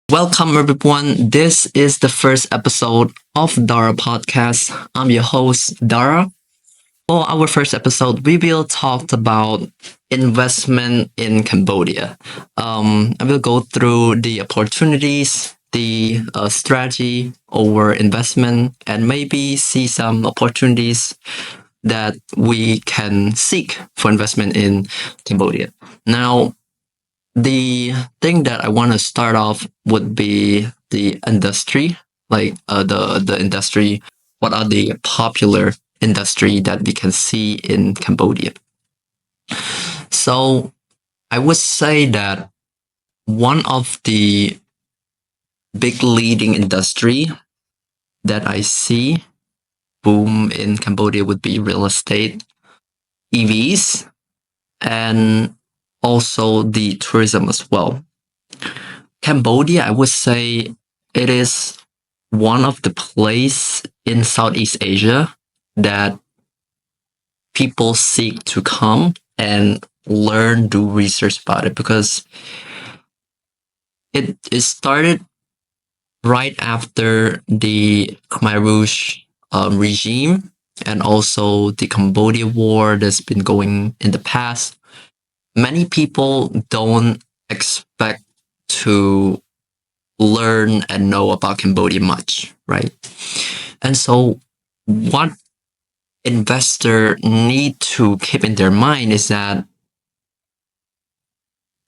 Welcome, everyone. This is the first episode of Dara podcast. I'm your host, Dara. For our first episode, we will talk about investment in Cambodia. I will go through the opportunities, the strategy over investment, and maybe see some opportunities that we can seek for investment in Cambodia. Now, the thing that I want to start off would be the industry, like the industry. What are the popular industry that we can see in Cambodia? So I would say that one of the big leading industry that I see boom in Cambodia would be real estate, EVs, and also the tourism as well. Cambodia, I would say it is one of the place in Southeast Asia that people seek to come and learn, do research about it because it started right after the Khmer Rouge regime and also the Cambodia war that's been going in the past. Many people don't expect to learn and know about Cambodia much, right? And so what investor need to keep in their mind is that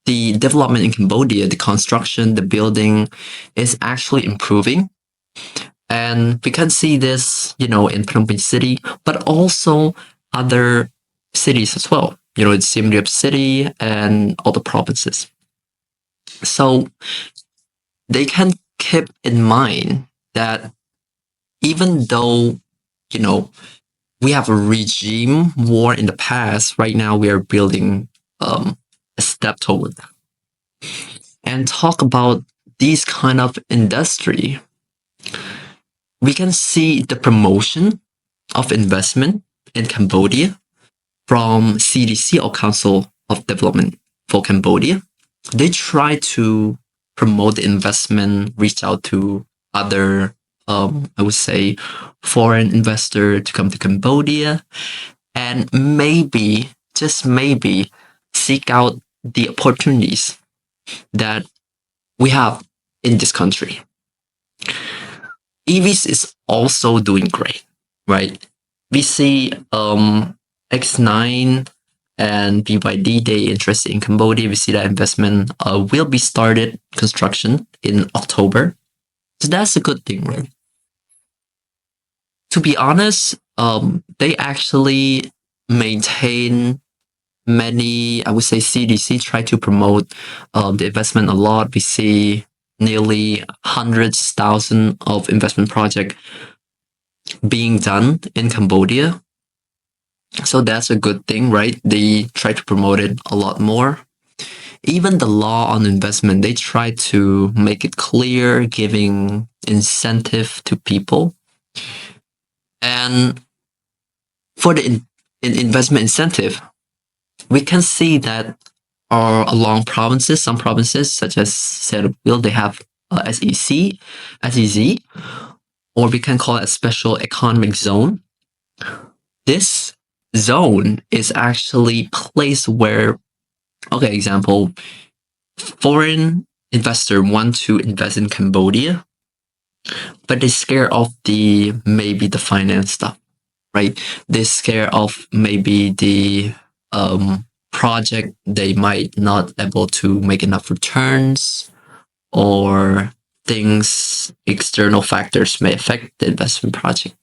the development in Cambodia, the construction, the building is actually improving. And we can see this, in Phnom Penh city, but also other cities as well, in Siem Reap city and other provinces. So they can keep in mind that even though, we have a regime war in the past, right now we are building a step toward that. And talk about these kind of industry, we can see the promotion of investment in Cambodia from CDC or Council of Development for Cambodia. They try to promote the investment, reach out to other, I would say, foreign investor to come to Cambodia, and maybe, just maybe, seek out the opportunities that we have in this country. EVs is also doing great, right? We see X9 and BYD, they interested in Cambodia. We see that investment will be started construction in October. So that's a good thing, right? To be honest, they actually maintain many, I would say CDC try to promote the investment a lot. We see nearly hundreds, thousands of investment project being done in Cambodia. So that's a good thing, right? They try to promote it a lot more. Even the law on investment, they try to make it clear, giving incentive to people. And for the investment incentive, we can see that along provinces, some provinces such as Sihaknoukville, they have SEZ, or we can call it a special economic zone. This zone is actually place where, okay, example, foreign investor want to invest in Cambodia, but they're scared of maybe the finance stuff, right? They're scared of maybe the project, they might not able to make enough returns, or things, external factors may affect the investment project.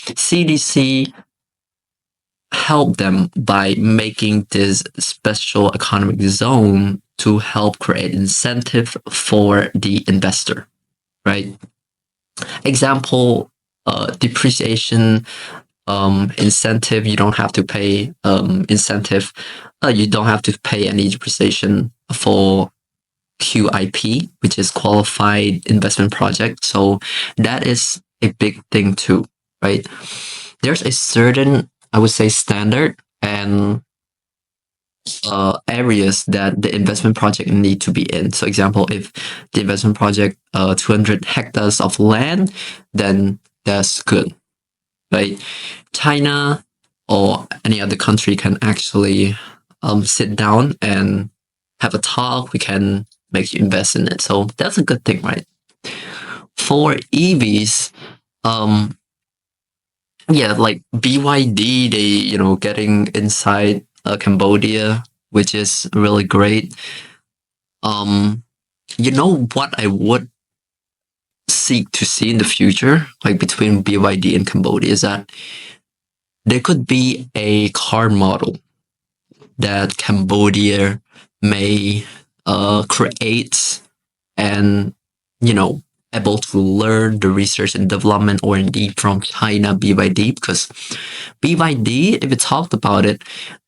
CDC help them by making this special economic zone to help create incentive for the investor, right? Example, depreciation incentive, you don't have to pay incentive. You don't have to pay any depreciation for QIP, which is qualified investment project. So that is a big thing too, right? There's a certain, I would say, standard and areas that the investment project need to be in. So example, if the investment project 200 hectares of land, then that's good, right? China or any other country can actually sit down and have a talk. We can make you invest in it. So that's a good thing, right? For EVs, um, yeah, like BYD, they getting inside Cambodia, which is really great. You know what I would seek to see in the future, like between BYD and Cambodia, is that there could be a car model that Cambodia may create and, able to learn the research and development or indeed from China BYD, because BYD, if you talked about it,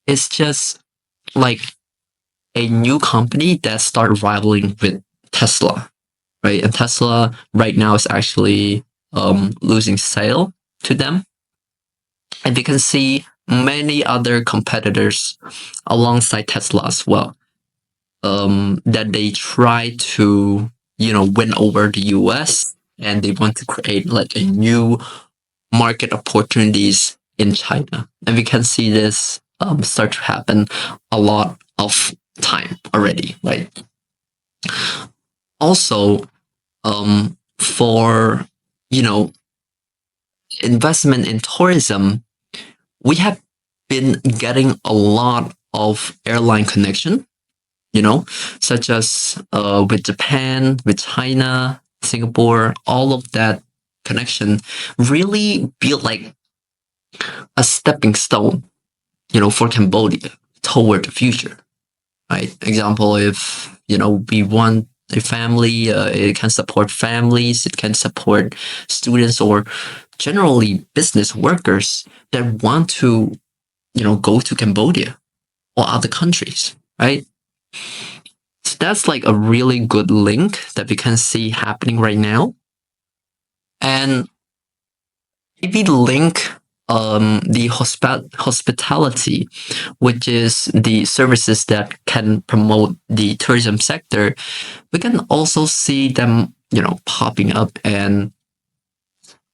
it's just like a new company that started rivaling with Tesla, right? And Tesla right now is actually losing sale to them. And we can see many other competitors alongside Tesla as well, that they try to, win over the US, and they want to create like a new market opportunities in China. And we can see this start to happen a lot of time already, right? Also, for, investment in tourism, we have been getting a lot of airline connection, such as with Japan, with China, Singapore, all of that connection really feel like a stepping stone, for Cambodia toward the future, right? Example, if, we want a family, it can support families, it can support students or generally business workers that want to, go to Cambodia or other countries, right? So that's like a really good link that we can see happening right now. And maybe link the hospitality, which is the services that can promote the tourism sector. We can also see them, popping up and,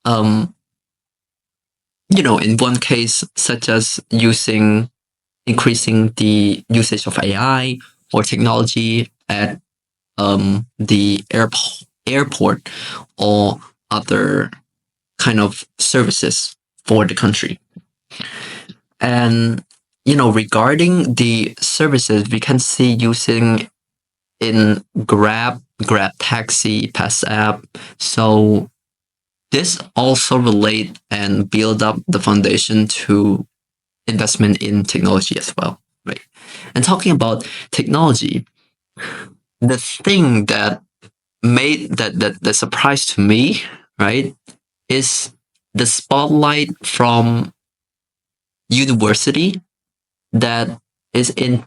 in one case, such as increasing the usage of AI or technology at the airport or other kind of services for the country. And, regarding the services, we can see using in Grab Taxi, Pass app. So this also relate and build up the foundation to investment in technology as well, right? And talking about technology, the thing that made that surprise to me, right, is the spotlight from university that is in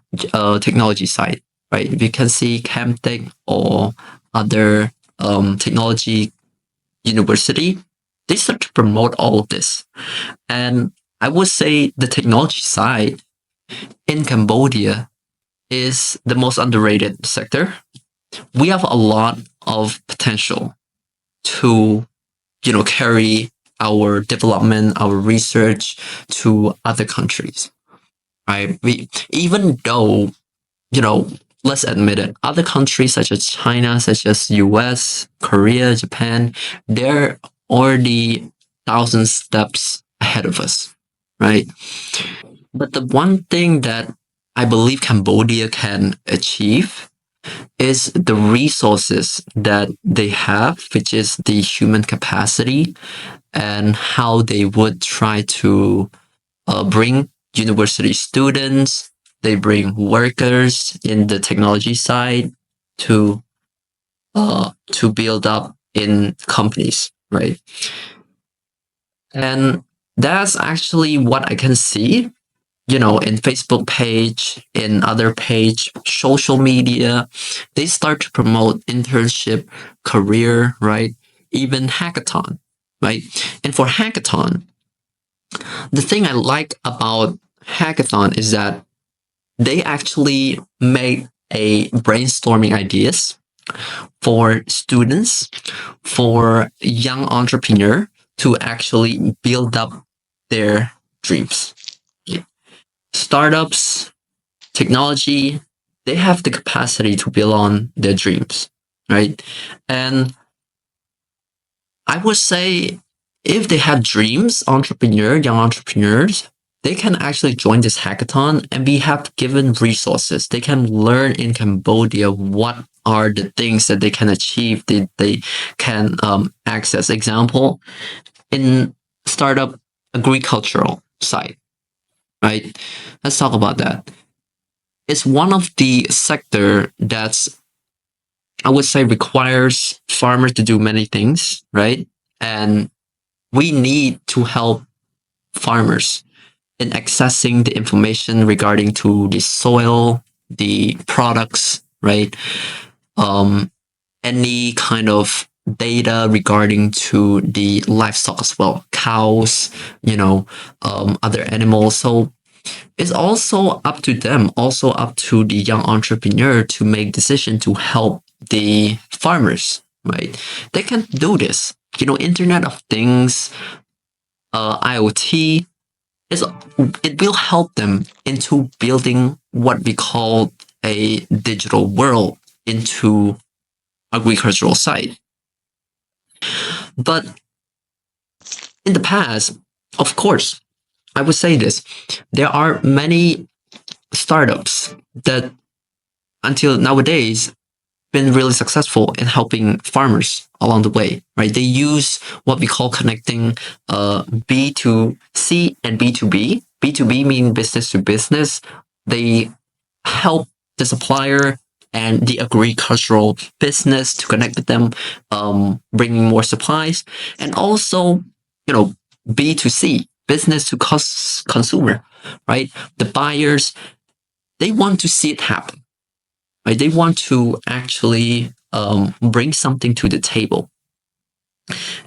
technology side, right? We can see Camtech or other technology university. They start to promote all of this, and I would say the technology side in Cambodia is the most underrated sector. We have a lot of potential to, carry our development, our research to other countries, right? Even though, let's admit it, other countries such as China, such as US, Korea, Japan, they're already 1,000 steps ahead of us, right? But the one thing that I believe Cambodia can achieve is the resources that they have, which is the human capacity, and how they would try to bring university students, they bring workers in the technology side to build up in companies, right? And that's actually what I can see, in Facebook page, in other page, social media. They start to promote internship, career, right? Even hackathon, right? And for hackathon, the thing I like about hackathon is that they actually made a brainstorming ideas for students, for young entrepreneur to actually build up their dreams. Startups, technology, they have the capacity to build on their dreams, right? And I would say if they have dreams, young entrepreneurs, they can actually join this hackathon and be have given resources. They can learn in Cambodia what are the things that they can achieve, they can access. Example, in startup agricultural side, right? Let's talk about that. It's one of the sector that's, I would say, requires farmers to do many things, right? And we need to help farmers in accessing the information regarding to the soil, the products, right? Any kind of data regarding to the livestock as well, cows, other animals. So it's also up to them, also up to the young entrepreneur to make decision to help the farmers, right? They can do this. Internet of Things, IoT, it will help them into building what we call a digital world into agricultural side. But in the past, of course, I would say this, there are many startups that until nowadays been really successful in helping farmers along the way, right? They use what we call connecting B2C and B2B. B2B means business to business. They help the supplier and the agricultural business to connect with them, bringing more supplies. And also, B2C, business to consumer, right? The buyers, they want to see it happen. Right? They want to actually bring something to the table.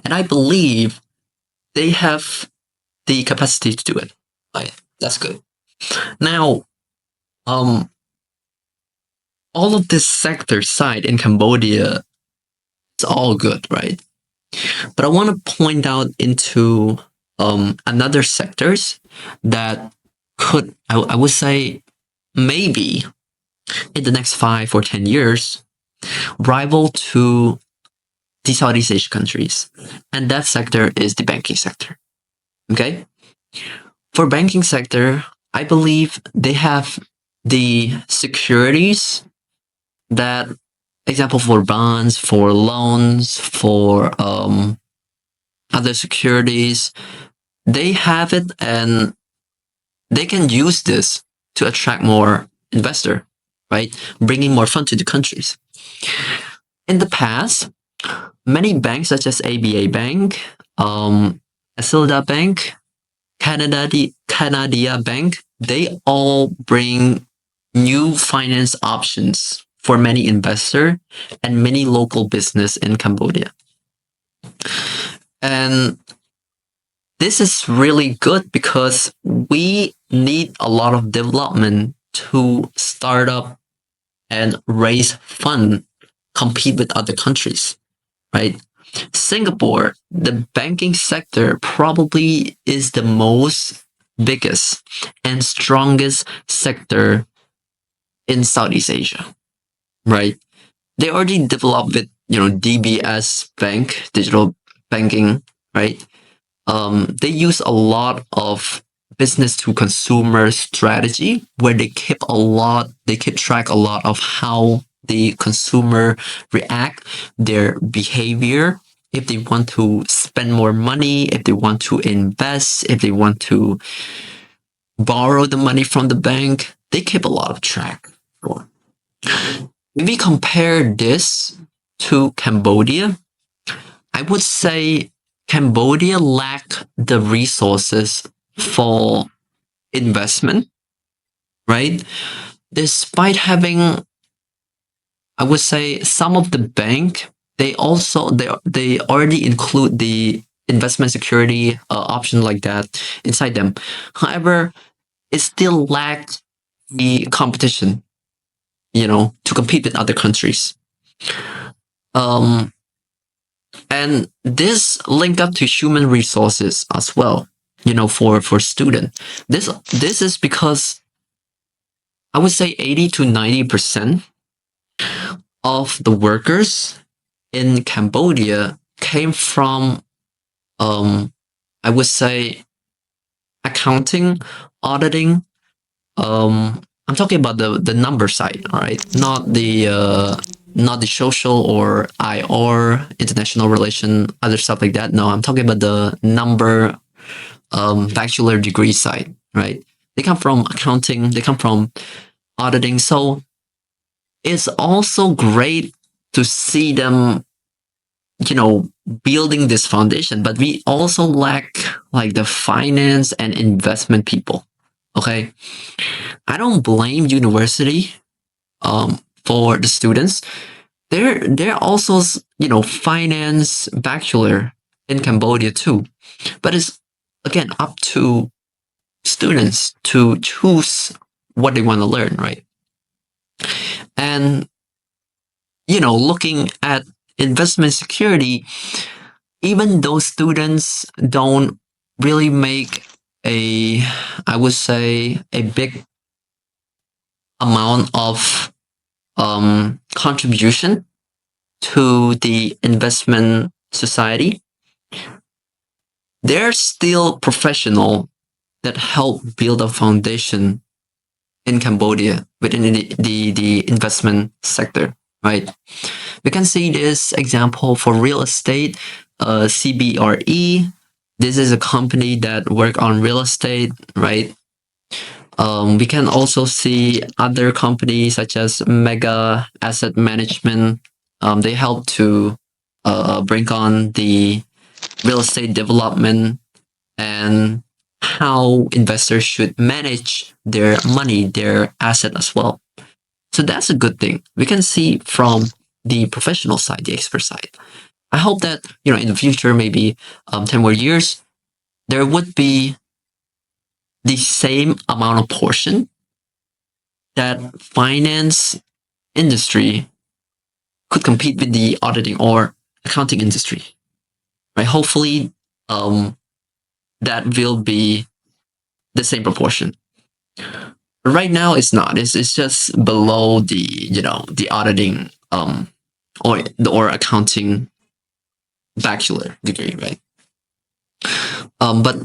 And I believe they have the capacity to do it. Right? That's good. Now, all of this sector side in Cambodia, it's all good, right? But I want to point out into another sectors that could, I would say, maybe in the next 5 or 10 years, rival to the Southeast Asian countries. And that sector is the banking sector. Okay? For banking sector, I believe they have the securities that, example, for bonds, for loans, for other securities, they have it and they can use this to attract more investor, right? Bringing more fund to the countries. In the past, many banks such as ABA Bank, Asilda Bank, Canada Bank, they all bring new finance options for many investors and many local business in Cambodia. And this is really good because we need a lot of development to start up and raise fund, compete with other countries, right? Singapore, the banking sector probably is the most biggest and strongest sector in Southeast Asia, right? They already developed with, DBS Bank, digital banking, right? They use a lot of business to consumer strategy where they keep track a lot of how the consumer react, their behavior, if they want to spend more money, if they want to invest, if they want to borrow the money from the bank, they keep a lot of track. If we compare this to Cambodia, I would say Cambodia lack the resources for investment, right? Despite having, I would say, some of the bank, they already include the investment security option like that inside them. However, it still lacks the competition, to compete with other countries. Um, and this link up to human resources as well, for student. This is because I would say 80 to 90% of the workers in Cambodia came from, I would say, accounting, auditing. I'm talking about the number side, all right, not the social or IR, international relation, other stuff like that. No, I'm talking about the number, bachelor degree side, right? They come from accounting, they come from auditing. So it's also great to see them, building this foundation, but we also lack like the finance and investment people. Okay. I don't blame university for the students. They're also, finance bachelor in Cambodia too. But it's again up to students to choose what they want to learn, right? And looking at investment security, even though students don't really make I would say, a big amount of contribution to the investment society, they're still professional that help build a foundation in Cambodia within the investment sector, right? We can see this example for real estate, CBRE. This is a company that work on real estate, right? We can also see other companies such as Mega Asset Management. They help to bring on the real estate development and how investors should manage their money, their asset as well. So that's a good thing. We can see from the professional side, the expert side. I hope that, in the future, maybe 10 more years, there would be the same amount of portion that finance industry could compete with the auditing or accounting industry, right? Hopefully, that will be the same proportion. Right now, it's not. It's just below the auditing or accounting bachelor degree, right? But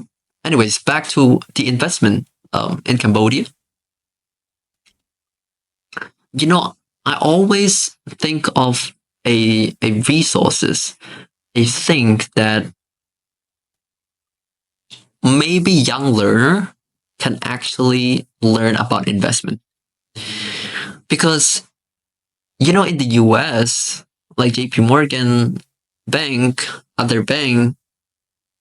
anyways, back to the investment in Cambodia. I always think of a resources, a thing that maybe young learner can actually learn about investment. Because, in the US, like JP Morgan Bank, other bank,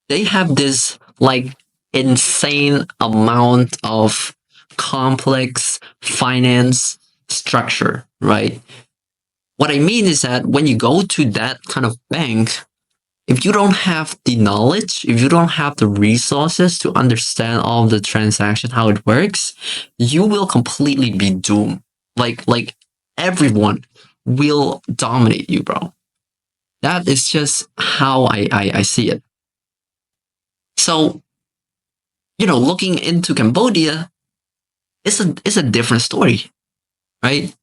they have this like insane amount of complex finance structure, right? What I mean is that when you go to that kind of bank, if you don't have the knowledge, if you don't have the resources to understand all the transaction, how it works, you will completely be doomed. Like everyone will dominate you, bro. That is just how I see it. So, looking into Cambodia, it's a different story, right?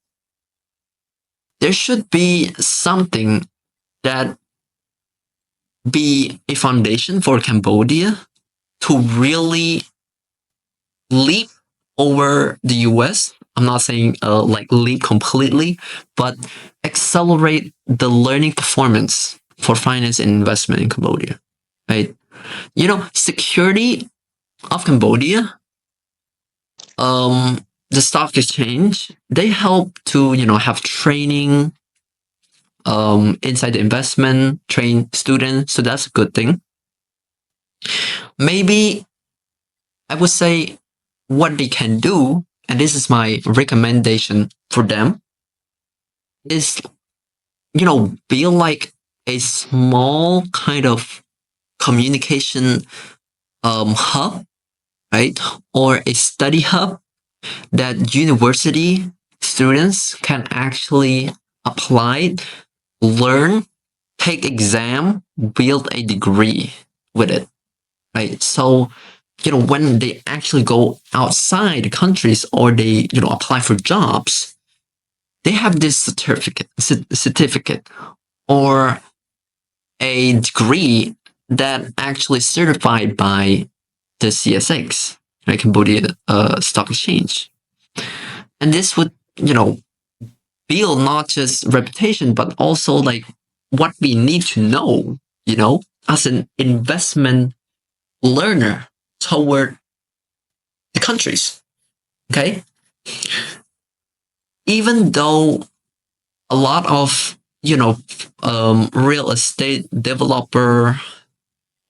There should be something that be a foundation for Cambodia to really leap over the US. I'm not saying like leap completely, but accelerate the learning performance for finance and investment in Cambodia, right? Security of Cambodia, the stock exchange, they help to, have training inside the investment, train students. So that's a good thing. Maybe I would say what they can do, and this is my recommendation for them, is, build like a small kind of communication hub, right? Or a study hub that university students can actually apply, learn, take exam, build a degree with it, right? So, when they actually go outside the countries or they, apply for jobs, they have this certificate or a degree that actually certified by the CSX, right, Cambodia Stock Exchange. And this would, build not just reputation, but also like what we need to know, as an investment learner toward the countries. Okay. Even though a lot of, real estate developer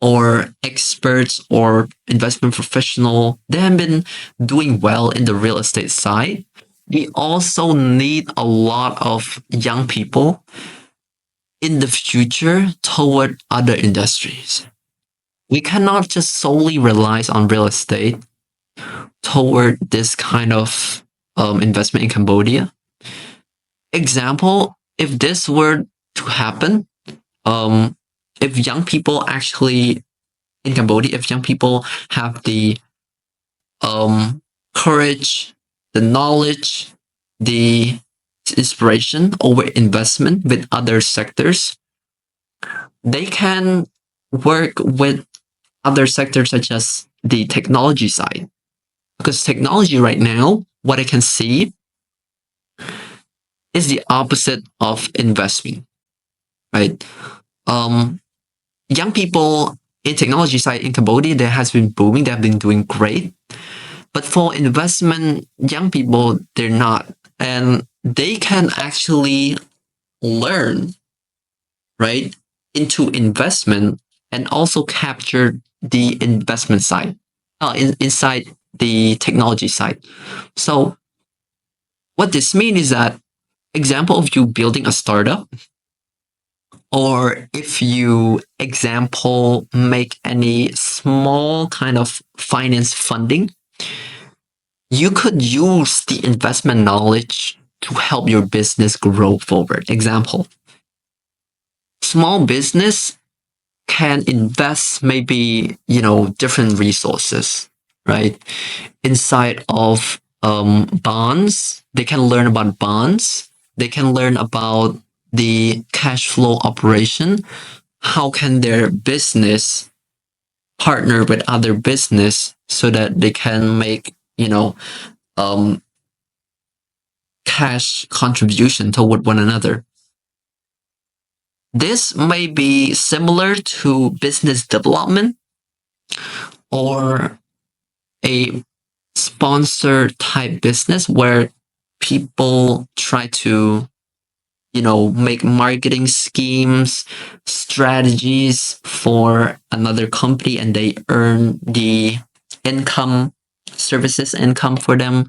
or experts or investment professional, they have been doing well in the real estate side. We also need a lot of young people in the future toward other industries. We cannot just solely rely on real estate toward this kind of investment in Cambodia. Example, if this were to happen, if young people actually in Cambodia, if young people have the courage, the knowledge, the inspiration over investment with other sectors, they can work with other sectors such as the technology side. Because technology right now, what I can see is the opposite of investment, right? Young people in technology side in Cambodia, that has been booming. They have been doing great. But for investment, young people, they're not. And they can actually learn, right, into investment and also capture the investment side inside the technology side. So what this means is that, example of you building a startup, or if you, example, make any small kind of finance funding, you could use the investment knowledge to help your business grow forward. Example, small business can invest maybe, different resources, right? Inside of bonds, they can learn about bonds. They can learn about the cash flow operation. How can their business partner with other business so that they can make, cash contribution toward one another. This may be similar to business development or a sponsor type business where people try to, make marketing schemes, strategies for another company, and they earn the income, services income for them.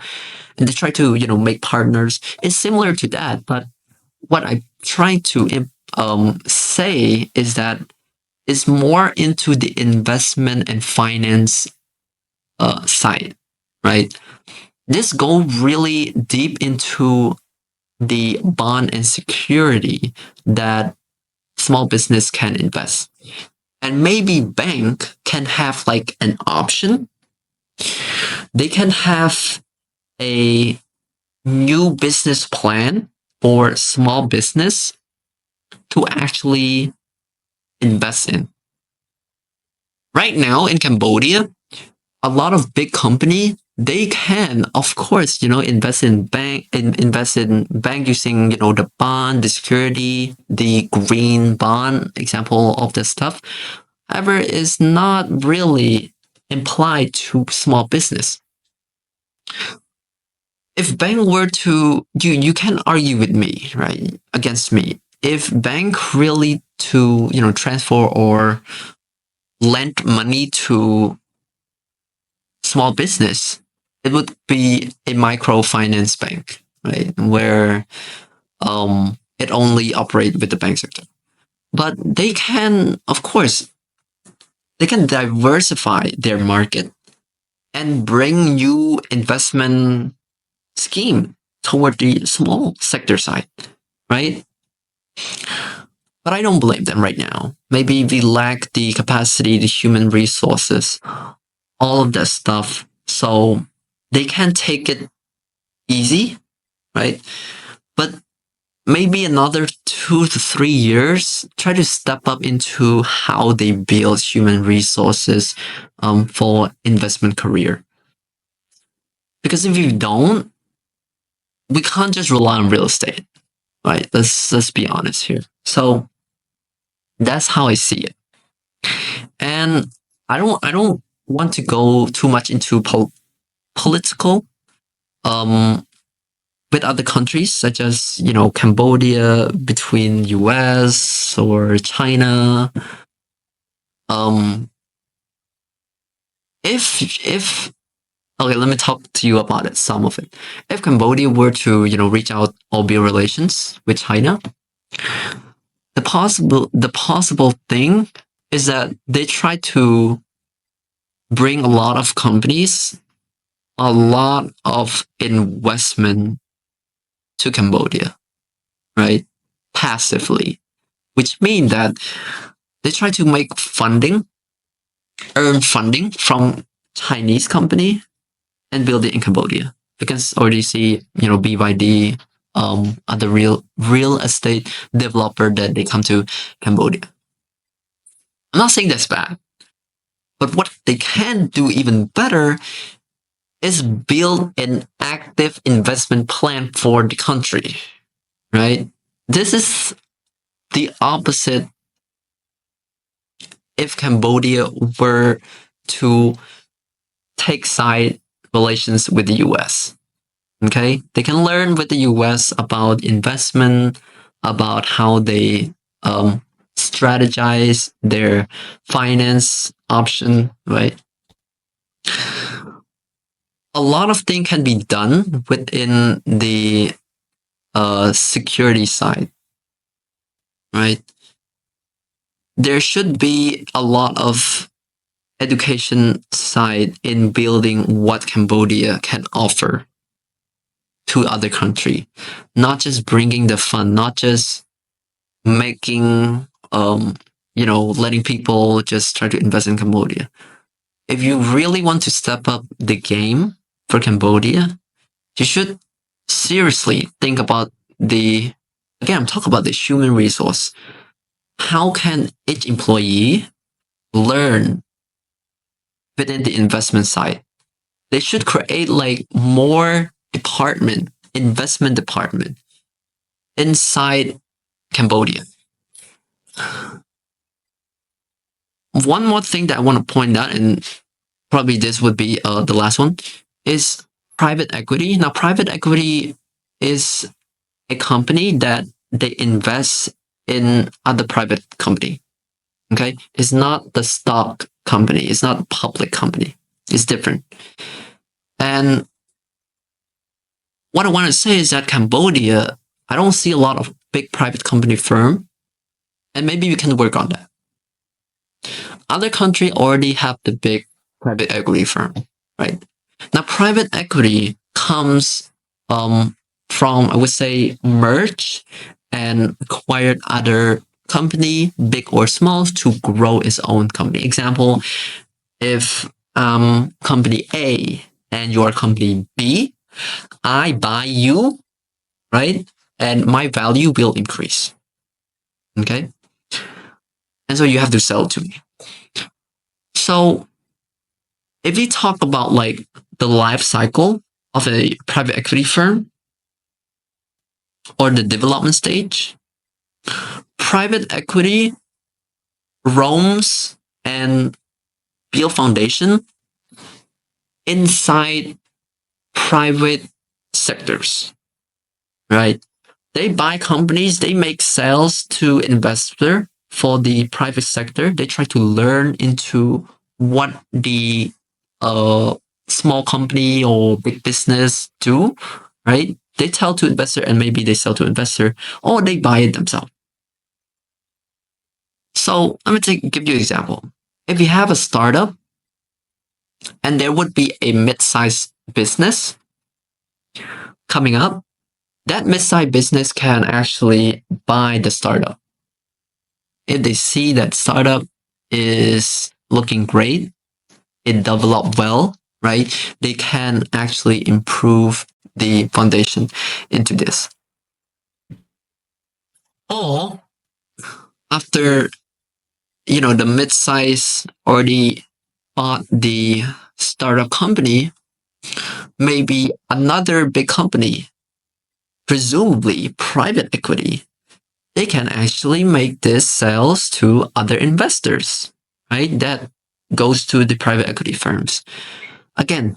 And they try to, make partners. It's similar to that. But what I try to say is that it's more into the investment and finance side, right? This go really deep into the bond and security that small business can invest. And maybe bank can have like an option. They can have a new business plan for small business to actually invest in. Right now in Cambodia, a lot of big company, they can, of course, invest in bank using, the bond, the security, the green bond, example of this stuff. However, it's not really implied to small business. If bank were to, you can argue with me, right, against me. If bank really to, transfer or lend money to small business, it would be a microfinance bank, right? Where it only operates with the bank sector. But they can, of course, they can diversify their market and bring new investment scheme toward the small sector side, right? But I don't blame them right now. Maybe we lack the capacity, the human resources, all of that stuff. So they can take it easy, right? But maybe another 2 to 3 years, try to step up into how they build human resources for investment career. Because if you don't, we can't just rely on real estate, right? Let's be honest here. So that's how I see it. And I don't want to go too much into political with other countries such as Cambodia, between US or China. If Okay, let me talk to you about it, some of it. If Cambodia were to reach out or build relations with China, the possible thing is that they try to bring a lot of companies, a lot of investment to Cambodia, right? Passively, which means that they try to earn funding from Chinese company and build it in Cambodia. You can already see, BYD, other real estate developer that they come to Cambodia. I'm not saying that's bad, but what they can do even better is build an active investment plan for the country, right? This is the opposite if Cambodia were to take side relations with the US. Okay? They can learn with the US about investment, about how they strategize their finance option, right? A lot of things can be done within the security side, right? There should be a lot of education side in building what Cambodia can offer to other country, not just bringing the fund, not just making letting people just try to invest in Cambodia. If you really want to step up the game for Cambodia, you should seriously think about I'm talking about the human resource. How can each employee learn within the investment side? They should create like more investment department inside Cambodia. One more thing that I want to point out, and probably this would be the last one, is private equity. Now, private equity is a company that they invest in other private company. Okay, it's not the stock company. It's not a public company. It's different. And what I want to say is that Cambodia, I don't see a lot of big private company firm, and maybe we can work on that. Other countries already have the big private equity firm, right? Now, private equity comes from, I would say, merge and acquired other company, big or small, to grow its own company. Example, if company A and your company B, I buy you, right? And my value will increase. Okay? And so you have to sell to me. So if you talk about like the life cycle of a private equity firm or the development stage, private equity roams and build foundation inside private sectors, right? They buy companies, they make sales to investor for the private sector. They try to learn into what the small company or big business do, right? They tell to investor and maybe they sell to investor, or they buy it themselves. So let me give you an example. If you have a startup and there would be a mid-sized business, coming up, that mid-sized business can actually buy the startup. If they see that startup is looking great, it developed well, right? They can actually improve the foundation into this. Or after, the mid-size already bought the startup company, maybe another big company, presumably private equity, they can actually make this sales to other investors, right? That goes to the private equity firms. Again,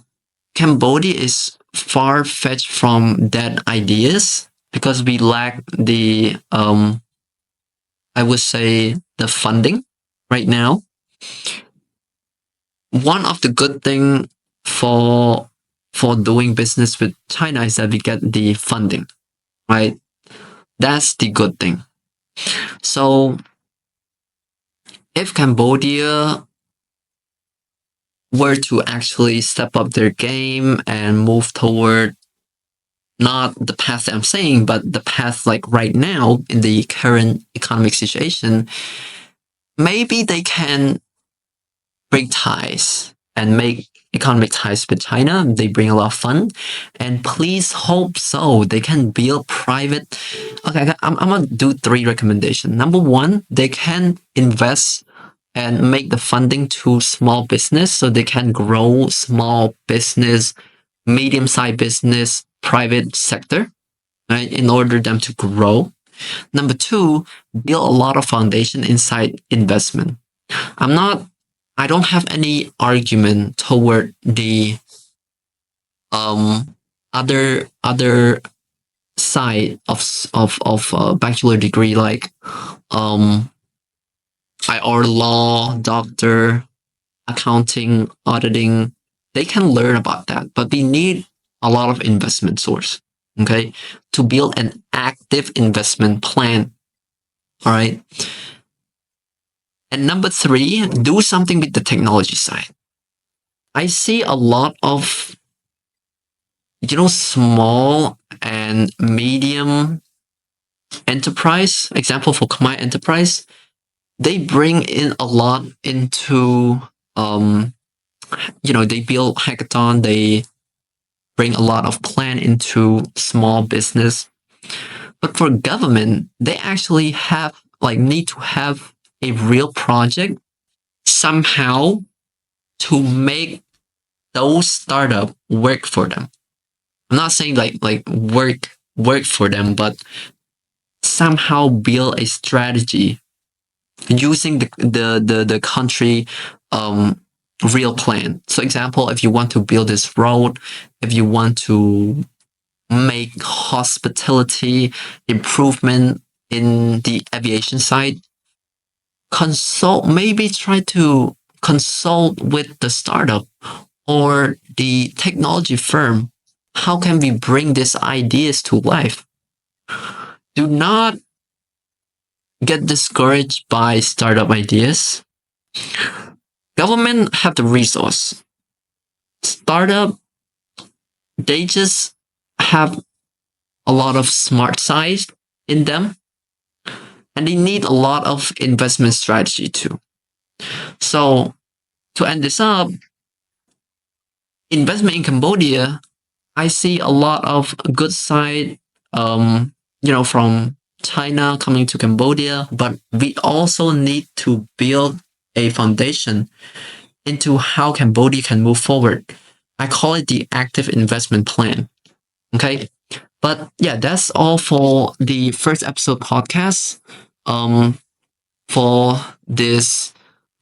Cambodia is far-fetched from that ideas because we lack the, I would say, the funding right now. One of the good thing for doing business with China is that we get the funding, right? That's the good thing. So if Cambodia were to actually step up their game and move toward not the path that I'm saying, but the path like right now in the current economic situation, maybe they can break ties and make economic ties with China. They bring a lot of fun, and please hope so. They can build private. Okay, I'm gonna do 3 recommendations. Number 1, they can invest and make the funding to small business so they can grow small business, medium-sized business, private sector, right? In order them to grow. Number 2, build a lot of foundation inside investment. I don't have any argument toward the other side of bachelor degree, like IR law, doctor, accounting, auditing. They can learn about that, but we need a lot of investment source, okay, to build an active investment plan. All right. And number 3, do something with the technology side. I see a lot of, small and medium enterprise, example for Khmer enterprise, they bring in a lot into, they build hackathon, they bring a lot of plan into small business. But for government, they actually need to have a real project somehow to make those startup work for them. I'm not saying like work for them, but somehow build a strategy using the country real plan. So example, if you want to build this road, if you want to make hospitality improvement in the aviation side, try to consult with the startup or the technology firm. How can we bring these ideas to life? Do not get discouraged by startup ideas. Government have the resource. Startup, they just have a lot of smart size in them, and they need a lot of investment strategy too. So to end this up, investment in Cambodia, I see a lot of good side, from China coming to Cambodia, but we also need to build a foundation into how Cambodia can move forward. I call it the active investment plan. Okay. But yeah, that's all for the first episode podcast. For this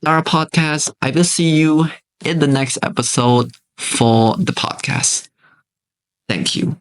Dara podcast, I will see you in the next episode for the podcast. Thank you.